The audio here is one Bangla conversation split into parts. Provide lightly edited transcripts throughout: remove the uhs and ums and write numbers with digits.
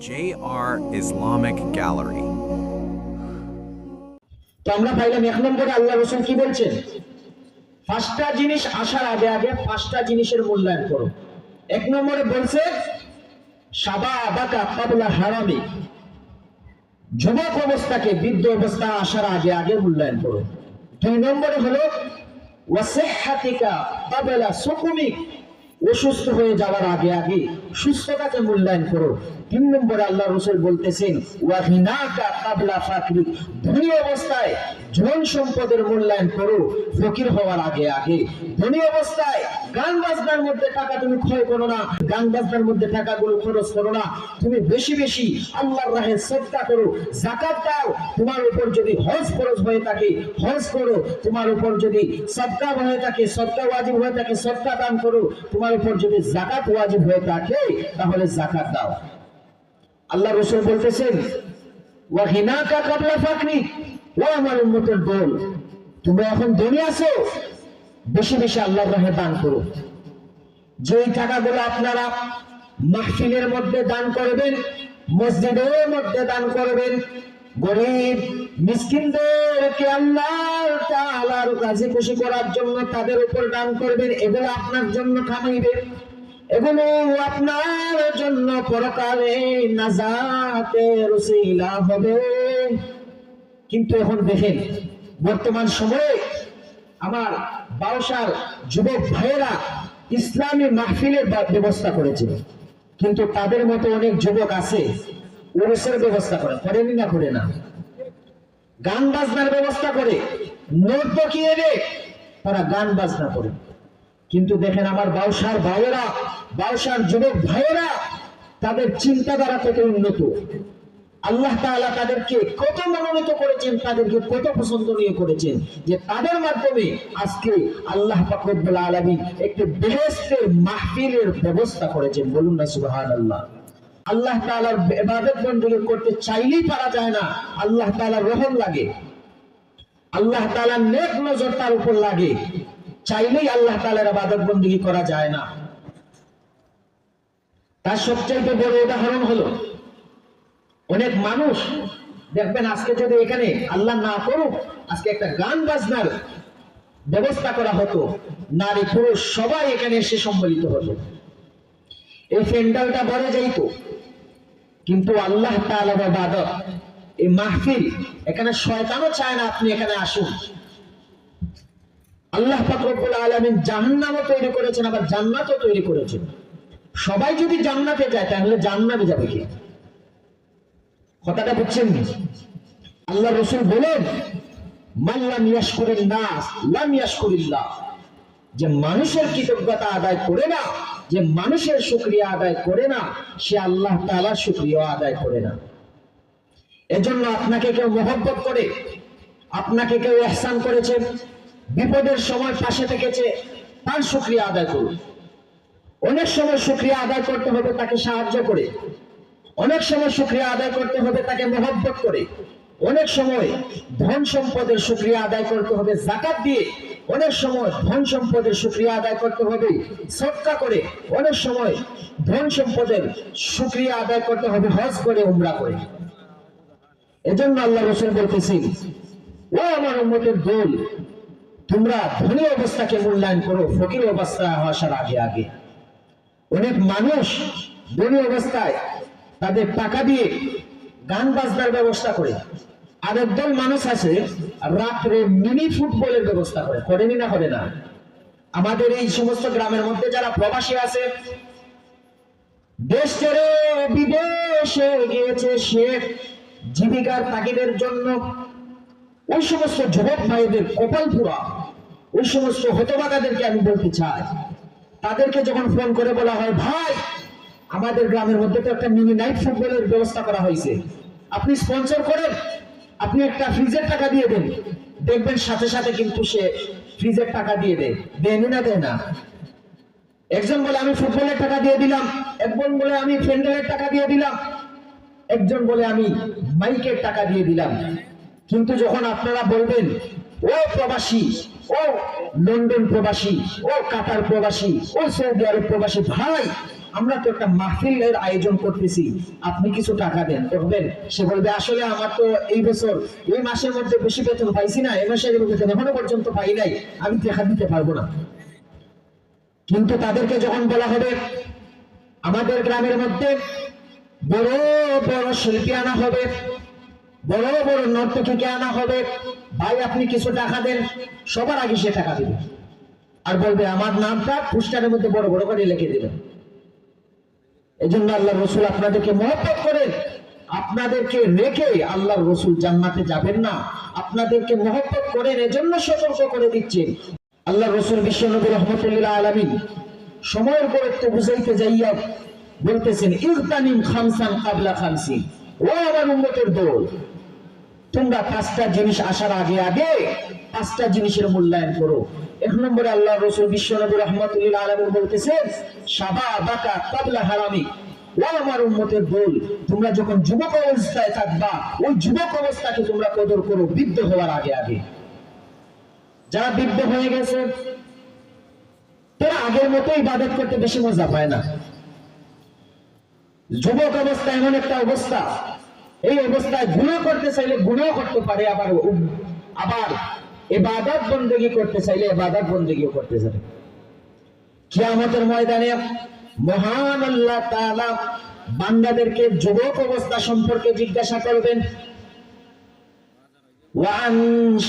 JR Islamic Gallery. তো আমরা পাইলাম 1 নম্বরে আল্লাহ রাসূল কি বলছেন, পাঁচটা জিনিস আসার আগে আগে পাঁচটা জিনিসের মূল্যায়ন করো। 1 নম্বরে বলছে শাবাবাকা ক্বাবলা হারামি, যুবক অবস্থাকে বৃদ্ধ অবস্থা আসার আগে আগে মূল্যায়ন করো। 2 নম্বরে হলো ওয়াসিহহাতিকা ক্বাবলা সুকুমিক, অসুস্থ হয়ে যাওয়ার আগে আগে সুস্থতাকে মূল্যায়ন করো। 3 নম্বরে আল্লাহ রাসূল বলতেছেন ওয়াহিনাকা ক্বাবলা ফাকরি, ধনী অবস্থায় ধন সম্পদের মূল্যায়ন করো ফকির হওয়ার আগে আগে। ধনী অবস্থায় গান বাজনার মধ্যে টাকা তুমি ক্ষয় করো না, গান বাজনার মধ্যে টাকাগুলো খরচ করো না, তুমি বেশি বেশি আল্লাহর রাহে সদকা করো, যাকাত দাও। তোমার উপর যদি হজ ফরজ হয়ে থাকে হজ করো, তোমার উপর যদি সদকা হয়ে থাকে সদকা ওয়াজিব হয়ে থাকে সদকা দান করো, তোমার উপর যদি যাকাত ওয়াজিব হয়ে থাকে তাহলে যাকাত দাও। আল্লাহ রাসূল বলতেছেন ওয়াহিনাকা ক্বাবলা ফাকরি, ও আমার উম্মতের দল, তোমরা এখন ধনী আছো, বেশি বেশি আল্লাহর রাহে দান করো। যেই টাকাগুলো আপনারা মাহফিলের মধ্যে দান করবেন, মসজিদের মধ্যে দান করবেন, গরিব মিসকিনদেরকে আল্লাহ তাআলার কাছে খুশি করার জন্য তাদের উপর দান করবেন, এগুলো আপনার জন্য কামাইবে, এগুলো আপনার জন্য পরকালে নাজাতের ওসিলা হবে। কিন্তু এখন দেখেন বর্তমান সময়ে আমার বাউসার যুবক ভাইয়েরা ইসলামী মাহফিলের ব্যবস্থা করেছে, কিন্তু তাদের মতো অনেক যুবক আছে ওরসের ব্যবস্থা করেনি না করে না, গান বাজনার ব্যবস্থা করে, নর্তকী এনে তারা গান বাজনা করে। কিন্তু দেখেন আমার বাউসার ভাইয়েরা, বাউসার যুবক ভাইয়েরা, তাদের চিন্তাধারা কত উন্নত, আল্লাহ তাআলা তাদেরকে কত মনোনীত করেছেন, তাদেরকে কত পছন্দনীয় করেছেন, যে তাদের মাধ্যমে আজকে আল্লাহ পাক রব্বুল আলামিন একটি বেহেশতের মাহফিলের ব্যবস্থা করেছেন। বলুন না সুবহানাল্লাহ। আল্লাহ তাআলার ইবাদত বندگی করতে চাইলেই পারা যায় না, আল্লাহ তাআলার রহম লাগে, আল্লাহ তাআলার নেক নজর তার উপর লাগে, চাইলেই আল্লাহ তাআলার ইবাদত বندگی করা যায় না। তার সবচেয়ে বড় উদাহরণ হলো অনেক মানুষ দেখবেন আজকে যদি এখানে আল্লাহ না করুক আজকে একটা গান বাজনার ব্যবস্থা করা হতো, নারী পুরুষ সবাই এখানে এসে সম্মিলিত হতো, এই প্যান্ডেলটা ভরে যাইত। কিন্তু আল্লাহ তাআলার ইবাদত, এই মাহফিল, এখানে শয়তানও চায় না আপনি এখানে আসুন। আল্লাহ পাক রব্বুল আলামিন জাহান্নামও তৈরি করেছেন, আবার জান্নাতও তৈরি করেছেন। সবাই যদি জান্নাতে যায় তাহলে জান্নাতে যাবে কি? কথাটা বুঝছেন? আল্লাহ রাসূল বলেন মান লাম ইয়াশকুরিন নাস লাম ইয়াশকুরিল্লাহ, যে মানুষের কৃতজ্ঞতা আদায় করে না, যে মানুষের শুকরিয়া আদায় করে না, সে আল্লাহ তাআলার শুকরিয়া আদায় করে না। এজন্য আপনাকে কেউ মহব্বত করে, আপনাকে কেউ ইহসান করেছে, বিপদের সময় পাশে থেকেছে, তার শুকরিয়া আদায় করুন। অনেক সময় শুকরিয়া আদায় করতে হবে তাকে সাহায্য করে, অনেক সময় শুকরিয়া আদায় করতে হবে তাকে মহব্বত করে, অনেক সময় ধন সম্পদের শুকরিয়া আদায় করতে হবে যাকাত দিয়ে, অনেক সময় ধন সম্পদের শুকরিয়া আদায় করতে হবে সদকা করে, অনেক সময় ধন সম্পদের শুকরিয়া আদায় করতে হবে হজ করে, উমরা করে। এজন্য আল্লাহ রাসূল বলতেছেন ও আমার উম্মতের দল, তোমরা ধনী অবস্থাকে মূল্যায়ন করো ফকির অবস্থা আসার আগে আগে। অনেক মানুষ ধনী অবস্থায় তাদের টাকা দিয়ে গান বাজনার ব্যবস্থা করে, আর একদল মানুষ আছে রাত্রে মিনি ফুটবলের ব্যবস্থা করে, করেনি না করে না? আমাদের এই সমস্ত গ্রামের মধ্যে যারা প্রবাসী আছে, দেশ ছেড়ে বিদেশে গিয়েছে সে জীবিকার তাগিদের জন্য, ওই সমস্ত যুবক ভাইদের কপাল পুরা, ওই সমস্ত হতভাগাদেরকে আমি বলতে চাই, তাদেরকে যখন ফোন করে বলা হয় ভাই আমাদের গ্রামের মধ্যে তো একটা মিনি নাইট ফুটবলের ব্যবস্থা করা হয়েছে, আপনি স্পন্সর করেন, আপনি একটা ফ্রিজের টাকা দিয়ে দেন, দেখবেন সাথে সাথে কিন্তু সে ফ্রিজের টাকা দিয়ে দেয়। দেয়নি না দেয় না? একজন বলে আমি ফুটবলের টাকা দিয়ে দিলাম, একজন বলে আমি প্যান্ডেলের টাকা দিয়ে দিলাম, একজন বলে আমি মাইকের টাকা দিয়ে দিলাম। কিন্তু যখন আপনারা বলবেন ও প্রবাসী, ও লন্ডন প্রবাসী, ও কাতার প্রবাসী, ও সৌদি আরব প্রবাসী ভাই, আমরা তো একটা মাহফিলের আয়োজন করতেছি, আপনি কিছু টাকা দেন, করবেন? সে বলবে আসলে আমার তো এই বছর এই মাসের মধ্যে বেশি বেতন পাইছি না, এই মাসের বেতন এখনো পর্যন্ত পাই নাই, আমি টাকা দিতে পারবো না। কিন্তু তাদেরকে যখন বলা হবে আমাদের গ্রামের মধ্যে বড় বড় শিল্পী আনা হবে, বড় বড় নর্তকীকে আনা হবে, ভাই আপনি কিছু টাকা দেন, সবার আগে সে টাকা দিবে আর বলবে আমার নামটা পোস্টারের মধ্যে বড় বড় করে লিখে দিবেন। এই জন্য আল্লাহ রসুল আপনাদেরকে মহব্বত করেন, আপনাদেরকে রেখে আল্লাহ রসুল জান্নাতে যাবেন না, আপনাদেরকে মহব্বত করেন, এজন্য সতর্ক করে দিচ্ছেন। আল্লাহ রসুল বিশ্বনবী রহমতুল্লাহ আলামিন সময়ের গুরুত্ব বুঝাইতে যাইয়া বলতেছেন ইগতানিম খামসান কাবলা খামসিন, ও আমার উম্মতের দল, তোমরা পাঁচটা জিনিস আসার আগে আগে পাঁচটা জিনিসের মূল্যায়ন করো। এক নম্বরে আল্লাহ রসুল বিশ্বনবী রহমতুল্লাহ আলামিন বলতেছেন শাবাবাকা কাবলা হারামি, ও আমার উম্মতের দল, তোমরা যখন যুবক অবস্থায় থাকবা ওই যুবক অবস্থাকে তোমরা কদর করো বৃদ্ধ হওয়ার আগে আগে। যারা বৃদ্ধ হয়ে গেছে তারা আগের মতো ইবাদত করতে বেশি মজা পায় না। যুবক অবস্থা এমন একটা অবস্থা, এই অবস্থায় গুনাহ করতে চাইলে গুনাহ করতে পারে, আবার ইবাদত বন্দেগী করতে চাইলে ইবাদত বন্দেগীও করতে পারে। কিয়ামতের ময়দানে মহান আল্লাহ তাআলা বান্দাদেরকে যুবক অবস্থা সম্পর্কে জিজ্ঞাসা করবেন, ওয়ান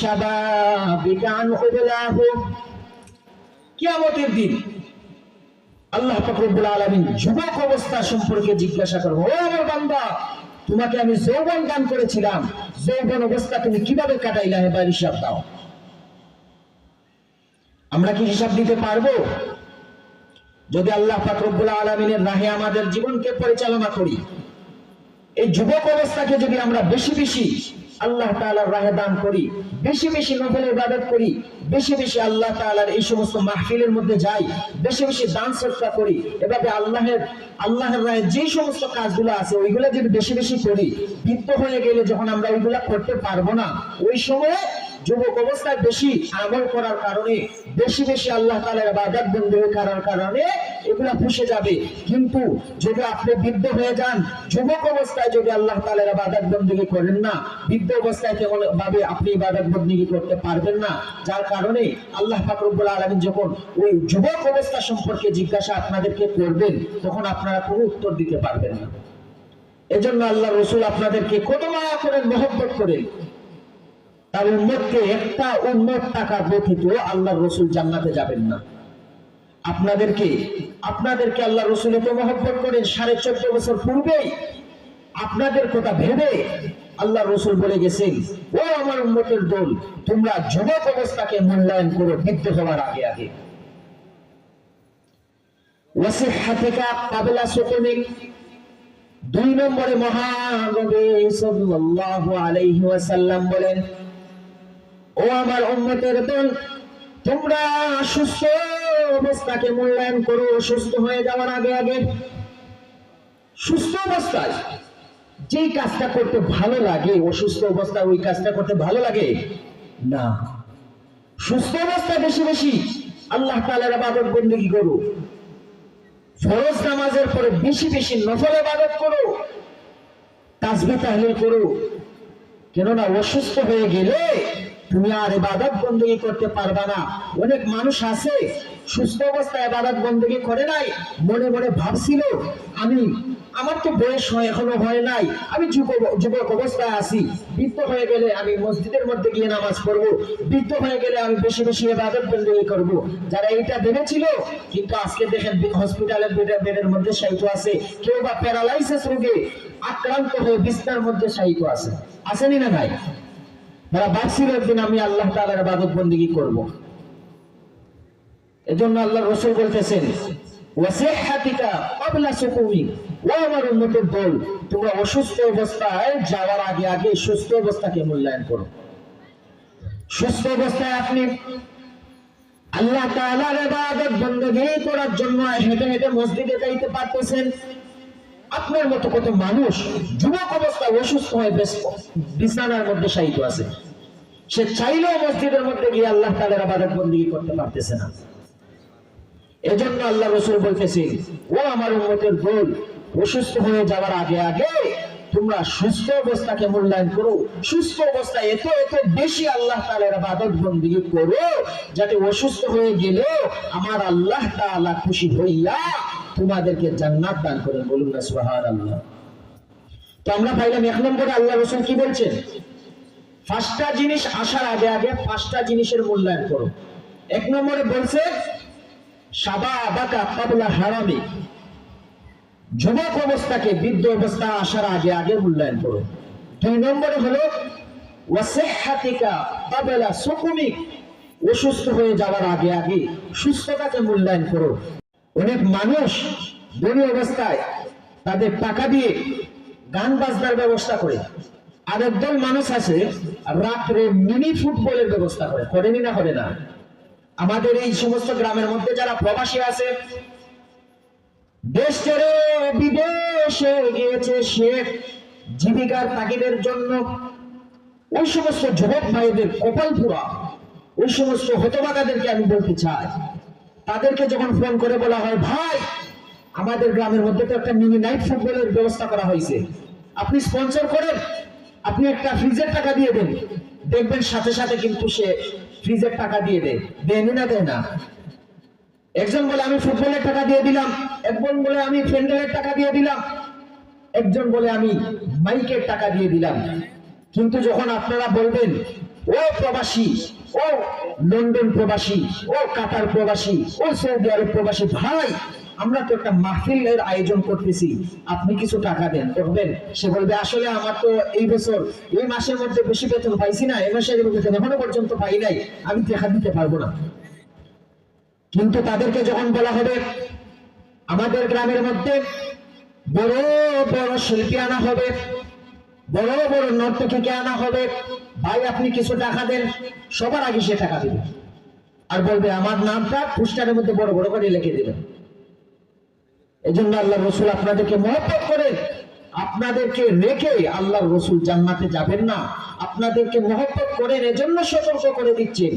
শাবাবিকা আন উবলাহু, কিয়ামতের দিন আল্লাহ পাক রব্বুল আলামিন যুবক অবস্থা সম্পর্কে জিজ্ঞাসা করবেন, ও আমার বান্দা তোমাকে আমি যৌবন দান করেছিলাম, যৌবন অবস্থা তুমি কিভাবে কাটাইলা, এবার হিসাব দাও। আমরা কি হিসাব দিতে পারবো? যদি আল্লাহ পাক রব্বুল আলামিনের রাহে আমাদের জীবনকে পরিচালনা করি, এই যুবক অবস্থাকে যদি আমরা বেশি বেশি আল্লাহ তাআলার রাহে দান করি, বেশি বেশি নফল ইবাদত করি, বেশি বেশি আল্লাহ তাআলার এই সমস্ত মাহফিলের মধ্যে যাই, বেশি বেশি দান সদকা করি, এভাবে আল্লাহর রাহে যে সমস্ত কাজগুলো আছে ওইগুলো যদি বেশি বেশি করি, বৃদ্ধ হয়ে গেলে যখন আমরা ওইগুলা করতে পারবো না, ওই সময় যুবক অবস্থায় বেশি আমল করার কারণে, বেশি বেশি আল্লাহ তাআলার ইবাদত বন্দেগী করার কারণে এগুলা ফুসে যাবে। কিন্তু যদি আপনি বৃদ্ধ হয়ে যান, যুবক অবস্থায় যদি আল্লাহ তাআলার ইবাদত বন্দেগী করেন না, বৃদ্ধ অবস্থায় কেমন ভাবে আপনি ইবাদত বন্দেগী করতে পারবেন না, যার কারণে আল্লাহ পাক রব্বুল আলামিন যখন ওই যুবক অবস্থা সম্পর্কে জিজ্ঞাসা আপনাদেরকে করবেন, তখন আপনারা কোনো উত্তর দিতে পারবেন না। এজন্য আল্লাহ রসুল আপনাদেরকে কত মায়া করেন, মহব্বত করেন। তার উম্মতকে একটা উম্মত টাকা ব্যতীত আল্লাহ রসুল জান্নাতে যাবেন না। আপনাদেরকে আল্লাহ রসুল এত মহব্বত করেন, 14.5 বছর পূর্বেই আপনাদের কথা ভেবে আল্লাহ রসুল বলে গেছেন, ও আমার উম্মতের দল, তোমরা যুবক অবস্থাকে মূল্যায়ন করো বৃদ্ধ হওয়ার আগে আগে। ওয়াসিহাতিকা ক্বাবলা সুকুমিক, 2 নম্বরে মহানবী সাল্লাল্লাহু আলাইহি ওয়াসাল্লাম বলেন, ও আমার উম্মতের দল, তোমরা সুস্থ অবস্থাকে মূল্যায়ন করো সুস্থ হয়ে যাওয়ার আগে আগে। সুস্থ অবস্থায় যেই কাজটা করতে ভালো লাগে, অসুস্থ অবস্থায় ওই কাজটা করতে ভালো লাগে না। সুস্থ অবস্থায় বেশি বেশি আল্লাহ তাআলার ইবাদত বন্দেগী করো, ফরজ নামাজের পরে বেশি বেশি নফল ইবাদত করো, তাসবিহ তাহলিল করো। কেননা অসুস্থ হয়ে গেলে তুমি আর ইবাদত বন্দেগী করতে পারবা না। অনেক মানুষ আছে সুস্থ অবস্থায় ইবাদত বন্দেগী করে নাই, মনে মনে ভাবছিল আমার তো বয়স এখনো হয় নাই, আমি যুবক অবস্থায় আছি, বৃদ্ধ হয়ে গেলে আমি মসজিদের মধ্যে গিয়ে নামাজ পড়বো, বৃদ্ধ হয়ে গেলে আমি বেশি বেশি ইবাদত বন্দেগী করব। যারা এটা ভেবেছিল, কিন্তু আজকে দেখেন হসপিটালের বেডের মধ্যে শায়িত আছে, কেউ বা প্যারালাইসিস রোগে আক্রান্ত হয়ে বিছানার মধ্যে শায়িত আছে, আসেনি না ভাই? তারা ভাবছিল একদিন আমি আল্লাহ তাআলার ইবাদত বন্দেগী করব। এজন্য আল্লাহ রাসূল বলতেছেন, ওয়াসিহাতিকা ক্বাবলা সুকুমিক, ও আমার উম্মতের দল, তোমরা অসুস্থ অবস্থায় যাওয়ার আগে আগে সুস্থ অবস্থাকে মূল্যায়ন করো। সুস্থ অবস্থায় আপনি আল্লাহ তাআলার ইবাদত বন্দেগী করার জন্য হেঁটে হেঁটে মসজিদে যাইতে পারতেছেন। আপনার মতো কত মানুষ যুবক অবস্থায় অসুস্থ হয়ে বিছানার মধ্যে শায়িত আছে, সে চাইলেও মসজিদের মধ্যে গিয়ে আল্লাহ তাআলার ইবাদত বন্দেগী করতে পারতেছে না। এজন্য আল্লাহ রাসূল বলতেছেন, ও আমার উম্মতের দল, অসুস্থ হয়ে যাওয়ার আগে আগে তোমরা সুস্থ অবস্থাকে মূল্যায়ন করো। সুস্থ অবস্থায় এত এত বেশি আল্লাহ তাআলার ইবাদত বندگی করো, যাতে অসুস্থ হয়ে গেলে আমার আল্লাহ তাআলা খুশি হইয়া তোমাদেরকে জান্নাত দান করেন। বলুন না সুবহানাল্লাহ। তো আমরা পাইলাম এক নম্বরে আল্লাহ রাসূল কি বলছেন, পাঁচটা জিনিস আসার আগে আগে পাঁচটা জিনিসের মূল্যায়ন করো। এক নম্বরে বলছে শাবাবাকা ক্বাবলা হারামি, যুবক অবস্থাকে বৃদ্ধ অবস্থা আসার আগে আগে মূল্যায়ন করো। দুই নম্বরে হলো ওয়াসিহহাতিকা ক্বাবলা সুকুমিক, অসুস্থ হয়ে যাওয়ার আগে আগে সুস্থতাকে মূল্যায়ন করো। অনেক মানুষ ধনী অবস্থায় তাদের টাকা দিয়ে গান বাজনার ব্যবস্থা করে, আরেক দল মানুষ আছে রাত্রে মিনি ফুটবলের ব্যবস্থা করে। করেনি না করে না? আমাদের এই সমস্ত গ্রামের মধ্যে যারা প্রবাসী আছে, দেশ ছেড়ে বিদেশে গিয়েছে সে জীবিকার তাগিদের জন্য, ওই সমস্ত যুবক ভাইদের কপাল পুরা, ওই সমস্ত হতভাগাদেরকে আমি বলতে চাই, তাদেরকে যখন ফোন করে বলা হয়, ভাই আমাদের গ্রামের মধ্যে তো একটা মিনি নাইট ফুটবলের ব্যবস্থা করা হয়েছে, আপনি স্পন্সর করেন, আপনি একটা ফ্রিজের টাকা দিয়ে দেন, দেখবেন সাথে সাথে কিন্তু সে ফ্রিজের টাকা দিয়ে দেয়। দেয়নি না? দেয় না? একজন বলে আমি ফুটবলের টাকা দিয়ে দিলাম, একজন বলে আমি প্যান্ডেলের টাকা দিয়ে দিলাম, একজন বলে আমি মাইকের টাকা দিয়ে দিলাম। কিন্তু যখন আপনারা বলবেন, ও প্রবাসী, ও লন্ডন প্রবাসী, ও কাতার প্রবাসী, ও সৌদি আরব প্রবাসী, ভাই আমরা তো একটা মাহফিলের আয়োজন করতেছি, আপনি কিছু টাকা দেন, করবেন? সে বলবে আসলে আমার তো এই বছর এই মাসের মধ্যে বেশি বেতন পাইছি না, এই মাসের বেতন এখনো পর্যন্ত পাই নাই, আমি টাকা দিতে পারবো না। কিন্তু তাদেরকে যখন বলা হবে আমাদের গ্রামের মধ্যে বড় বড় শিল্পী আনা হবে, বড় বড় নর্তকীকে আনা হবে, ভাই আপনি কিছু টাকা দেন, সবার আগে সে টাকা দেবে আর বলবে আমার নামটা পোস্টারের মধ্যে বড় বড় করে লিখে দেবেন। এই জন্য আল্লাহ রসুল আপনাদেরকে মহব্বত করেন, আপনাদেরকে রেখে আল্লাহ রসুল জান্নাতে যাবেন না, আপনাদেরকে মহব্বত করেন, এজন্য সতর্ক করে দিচ্ছেন।